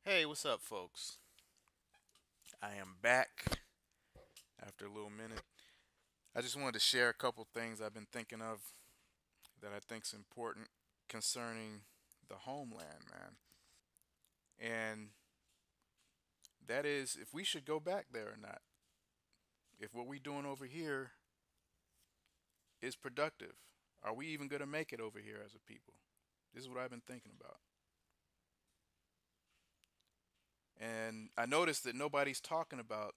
Hey, what's up, folks? I am back after a little minute. I just wanted to share a couple things I've been thinking of that I think's important concerning the homeland, man. And that is if we should go back there or not. If what we doing over here is productive. Are we even going to make it over here as a people? This is what I've been thinking about. And I noticed that nobody's talking about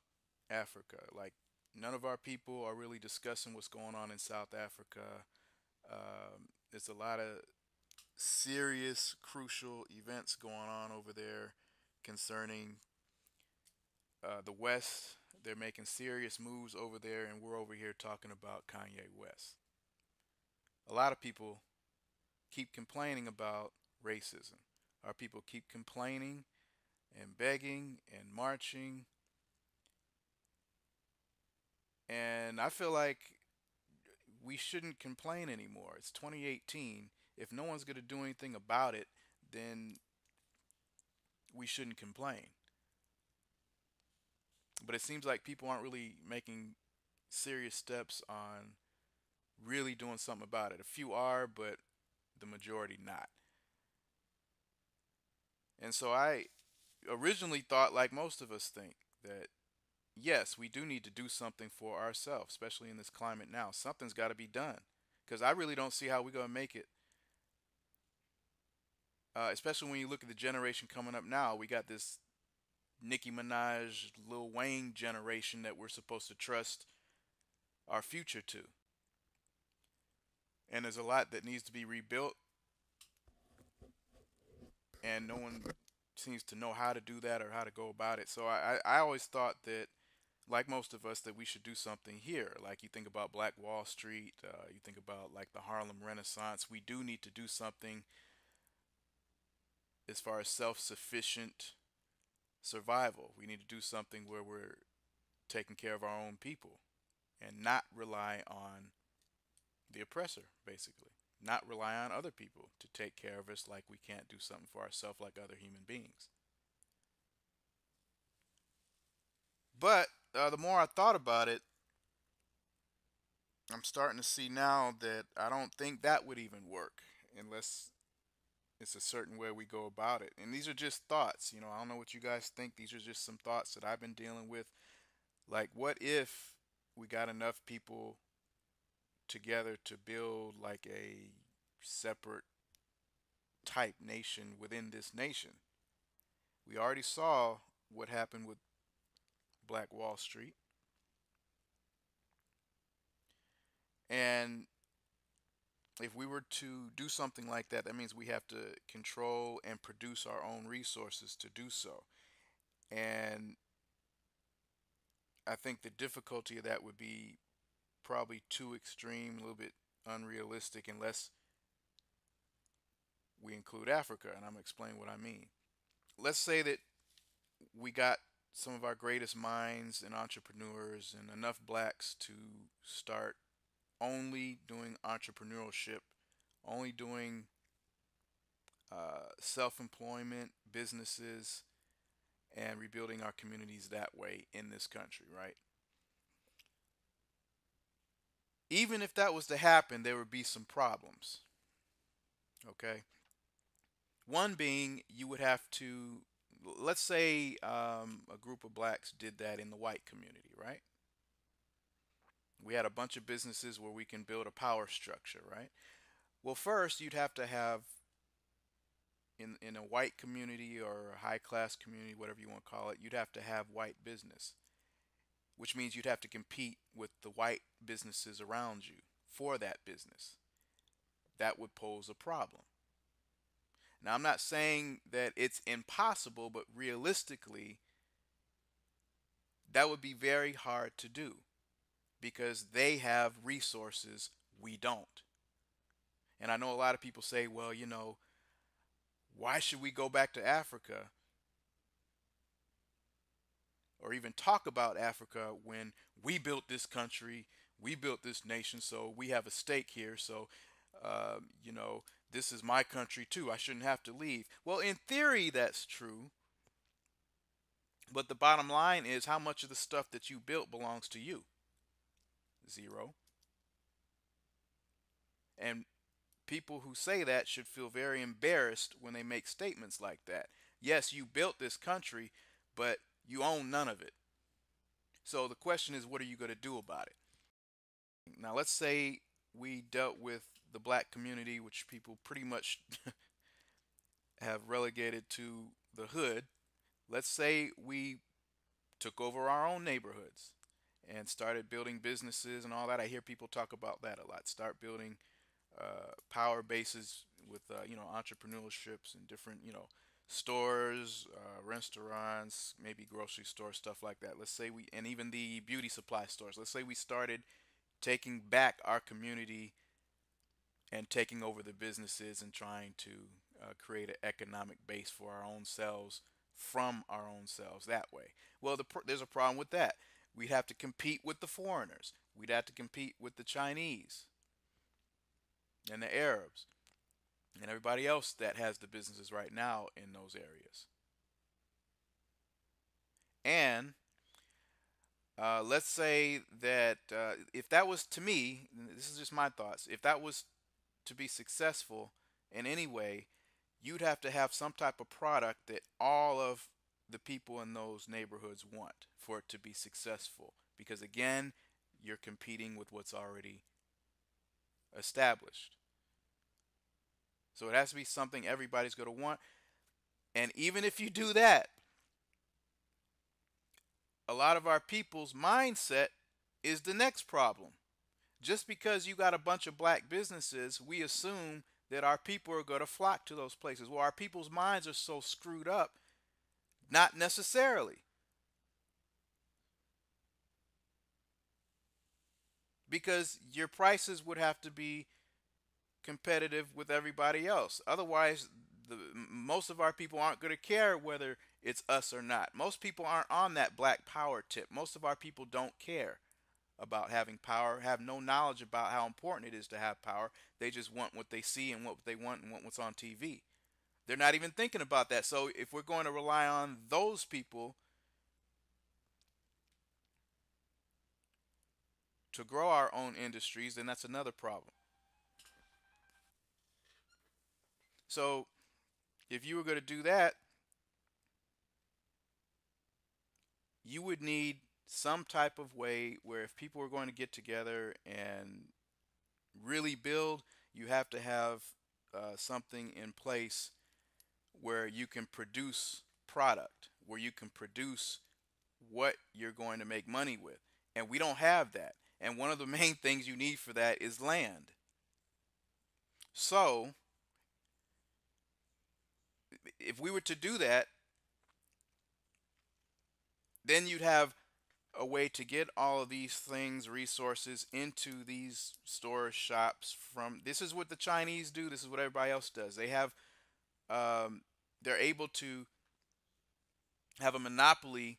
Africa. Like, none of our people are really discussing what's going on in South Africa. There's a lot of serious, crucial events going on over there concerning the West. They're making serious moves over there, and we're over here talking about Kanye West. A lot of people keep complaining about racism. Our people keep complaining and begging and marching, and I feel like we shouldn't complain anymore. It's 2018. If no one's going to do anything about it, then we shouldn't complain. But it seems like people aren't really making serious steps on really doing something about it. A few are, but the majority not. And so I originally thought, like most of us think, that yes, we do need to do something for ourselves, especially in this climate now. Something's got to be done. Because I really don't see how we're going to make it, especially when you look at the generation coming up now. We got this Nicki Minaj, Lil Wayne generation that we're supposed to trust our future to. And there's a lot that needs to be rebuilt, and no one seems to know how to do that or how to go about it. So I always thought that, like most of us, that we should do something here. Like you think about Black Wall Street, you think about like the Harlem Renaissance. We do need to do something as far as self-sufficient survival. We need to do something where we're taking care of our own people and not rely on the oppressor, basically. Not rely on other people to take care of us like we can't do something for ourselves like other human beings. But the more I thought about it, I'm starting to see now that I don't think that would even work unless it's a certain way we go about it. And these are just thoughts, I don't know what you guys think. These are just some thoughts that I've been dealing with. Like, what if we got enough people together to build like a separate type nation within this nation? We already saw what happened with Black Wall Street. And if we were to do something like that, that means we have to control and produce our own resources to do so. And I think the difficulty of that would be probably too extreme, a little bit unrealistic, unless we include Africa. And I'm going to explain what I mean. Let's say that we got some of our greatest minds and entrepreneurs and enough blacks to start only doing entrepreneurship, only doing self employment, businesses, and rebuilding our communities that way in this country, right? Even if that was to happen, there would be some problems, okay? One being you would have to, let's say a group of blacks did that in the white community, right? We had a bunch of businesses where we can build a power structure, right? Well, first you'd have to have in a white community or a high class community, whatever you want to call it, you'd have to have white business, which means you'd have to compete with the white businesses around you for that business. That would pose a problem. Now, I'm not saying that it's impossible, but realistically, that would be very hard to do because they have resources we don't. And I know a lot of people say, well, why should we go back to Africa or even talk about Africa when we built this country, we built this nation, so we have a stake here. So, this is my country too. I shouldn't have to leave. Well, in theory, that's true, But the bottom line is, how much of the stuff that you built belongs to you? Zero. And people who say that should feel very embarrassed when they make statements like that. Yes, you built this country, but you own none of it. So the question is, what are you going to do about it? Now, let's say we dealt with the black community, which people pretty much have relegated to the hood. Let's say we took over our own neighborhoods and started building businesses and all that. I hear people talk about that a lot. Start building power bases with entrepreneurships and different stores, restaurants, maybe grocery stores, stuff like that. Let's say we, and even the beauty supply stores. Let's say we started taking back our community and taking over the businesses and trying to create an economic base for our own selves from our own selves that way. Well, there's a problem with that. We'd have to compete with the foreigners. We'd have to compete with the Chinese and the Arabs and everybody else that has the businesses right now in those areas. And let's say that if that was to me, this is just my thoughts, if that was to be successful in any way, you'd have to have some type of product that all of the people in those neighborhoods want for it to be successful. Because again, you're competing with what's already established. So it has to be something everybody's going to want. And even if you do that, a lot of our people's mindset is the next problem. Just because you got a bunch of black businesses, we assume that our people are going to flock to those places. Well, our people's minds are so screwed up, not necessarily. Because your prices would have to be competitive with everybody else. Otherwise, most of our people aren't going to care whether it's us or not. Most people aren't on that black power tip. Most of our people don't care about having power, have no knowledge about how important it is to have power. They just want what they see and what they want and want what's on TV. They're not even thinking about that. So if we're going to rely on those people to grow our own industries, then that's another problem. So if you were going to do that, you would need some type of way where if people are going to get together and really build, you have to have something in place where you can produce product, where you can produce what you're going to make money with. And we don't have that. And one of the main things you need for that is land. So, if we were to do that, then you'd have a way to get all of these things, resources into these store shops from this is what the Chinese do, this is what everybody else does. Um, they're able to have a monopoly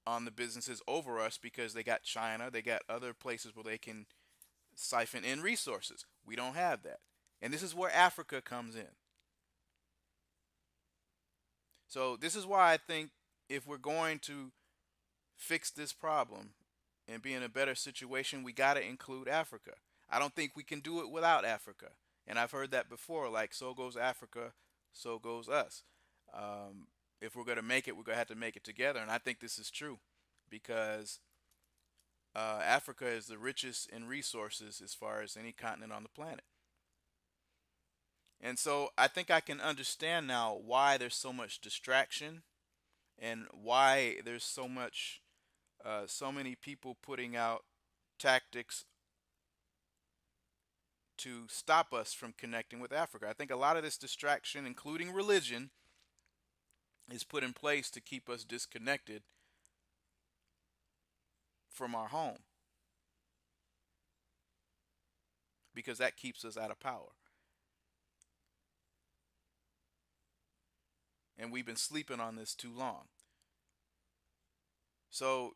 on the businesses over us because they got China, they got other places where they can siphon in resources. We don't have that. And this is where Africa comes in. So this is why I think if we're going to fix this problem and be in a better situation, we got to include Africa. I don't think we can do it without Africa. And I've heard that before, like, so goes Africa, so goes us. If we're going to make it, we're going to have to make it together. And I think this is true because Africa is the richest in resources as far as any continent on the planet. And so I think I can understand now why there's so much distraction and why there's so many people putting out tactics to stop us from connecting with Africa. I think a lot of this distraction, including religion, is put in place to keep us disconnected from our home because that keeps us out of power. And we've been sleeping on this too long. So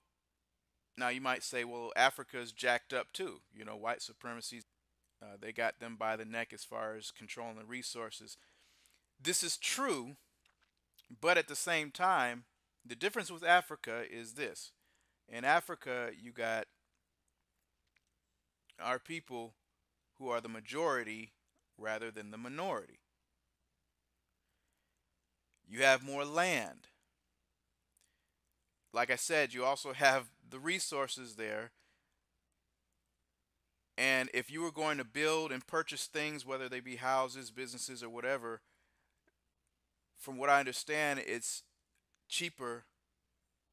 now you might say, well, Africa's jacked up too. You know, white supremacy, they got them by the neck as far as controlling the resources. This is true, But at the same time, the difference with Africa is this. In Africa, you got our people who are the majority rather than the minority. You have more land. Like I said, you also have the resources there. And if you were going to build and purchase things, whether they be houses, businesses, or whatever, from what I understand, it's cheaper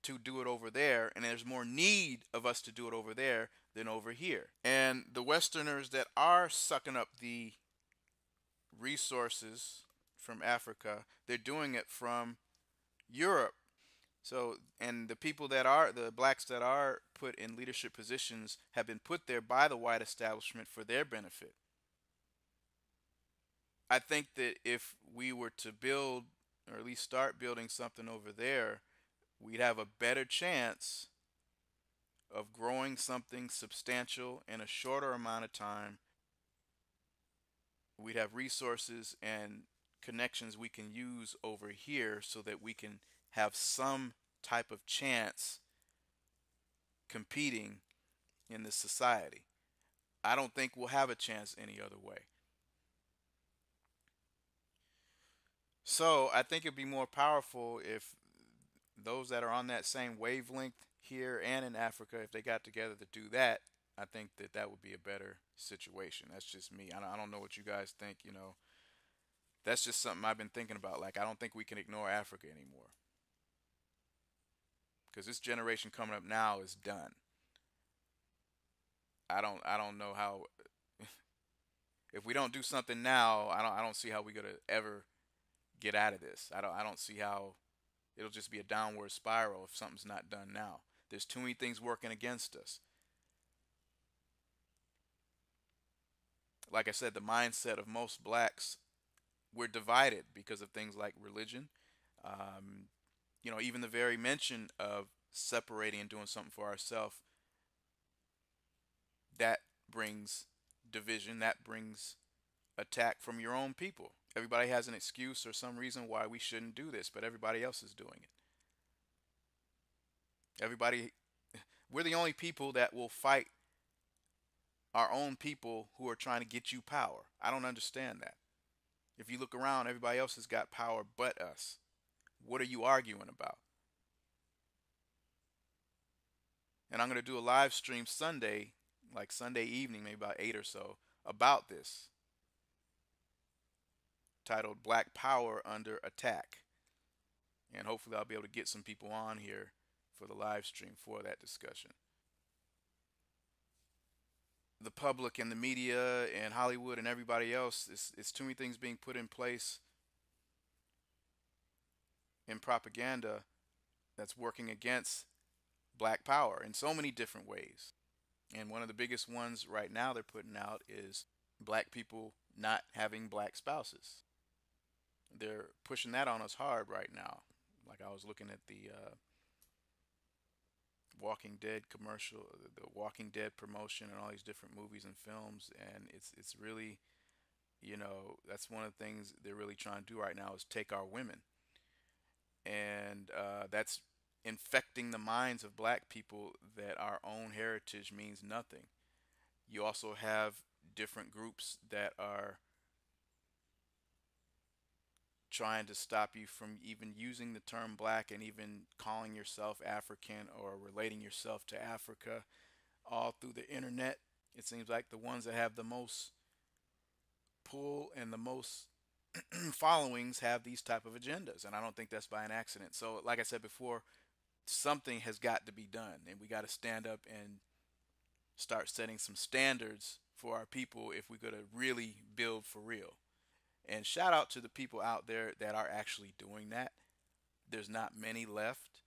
to do it over there, and there's more need of us to do it over there than over here. And the Westerners that are sucking up the resources from Africa, they're doing it from Europe. So, and the people that are, the blacks that are put in leadership positions have been put there by the white establishment for their benefit. I think that if we were to build, or at least start building something over there, we'd have a better chance of growing something substantial in a shorter amount of time. We'd have resources and connections we can use over here so that we can have some type of chance competing in this society. I don't think we'll have a chance any other way. So I think it'd be more powerful if those that are on that same wavelength here and in Africa, if they got together to do that, I think that that would be a better situation. That's just me. I don't know what you guys think. That's just something I've been thinking about. Like, I don't think we can ignore Africa anymore because this generation coming up now is done. I don't know how. If we don't do something now, I don't see how we're gonna ever get out of this. I don't see how it'll just be a downward spiral if something's not done now. There's too many things working against us. Like I said, the mindset of most blacks, we're divided because of things like religion. Um, even the very mention of separating and doing something for ourselves, that brings division, that brings attack from your own people. Everybody has an excuse or some reason why we shouldn't do this, but everybody else is doing it. Everybody, we're the only people that will fight our own people who are trying to get you power. I don't understand that. If you look around, everybody else has got power but us. What are you arguing about? And I'm going to do a live stream Sunday, like Sunday evening, maybe about 8 or so, about this, titled Black Power Under Attack. And hopefully I'll be able to get some people on here for the live stream for that discussion. The public and the media and Hollywood and everybody else, it's too many things being put in place in propaganda that's working against black power in so many different ways. And one of the biggest ones right now they're putting out is black people not having black spouses. They're pushing that on us hard right now. Like, I was looking at the Walking Dead commercial, the Walking Dead promotion, and all these different movies and films, and it's really, that's one of the things they're really trying to do right now is take our women, and that's infecting the minds of black people that our own heritage means nothing. You also have different groups that are trying to stop you from even using the term black and even calling yourself African or relating yourself to Africa all through the internet. It seems like the ones that have the most pull and the most followings have these type of agendas, and I don't think that's by an accident. So like I said before, something has got to be done, and we got to stand up and start setting some standards for our people if we're going to really build for real. And shout out to the people out there that are actually doing that. There's not many left.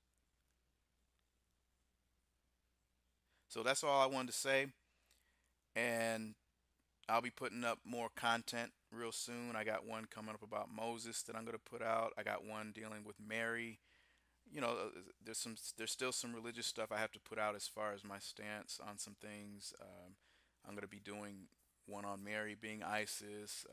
So that's all I wanted to say. And I'll be putting up more content real soon. I got one coming up about Moses that I'm going to put out. I got one dealing with Mary. There's still some religious stuff I have to put out as far as my stance on some things. I'm going to be doing one on Mary being ISIS.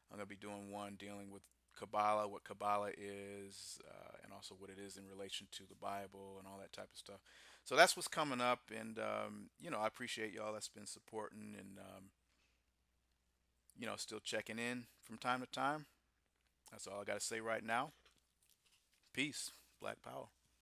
I'm going to be doing one dealing with Kabbalah, what Kabbalah is, and also what it is in relation to the Bible and all that type of stuff. So that's what's coming up, and I appreciate y'all that's been supporting and still checking in from time to time. That's all I got to say right now. Peace. Black Power.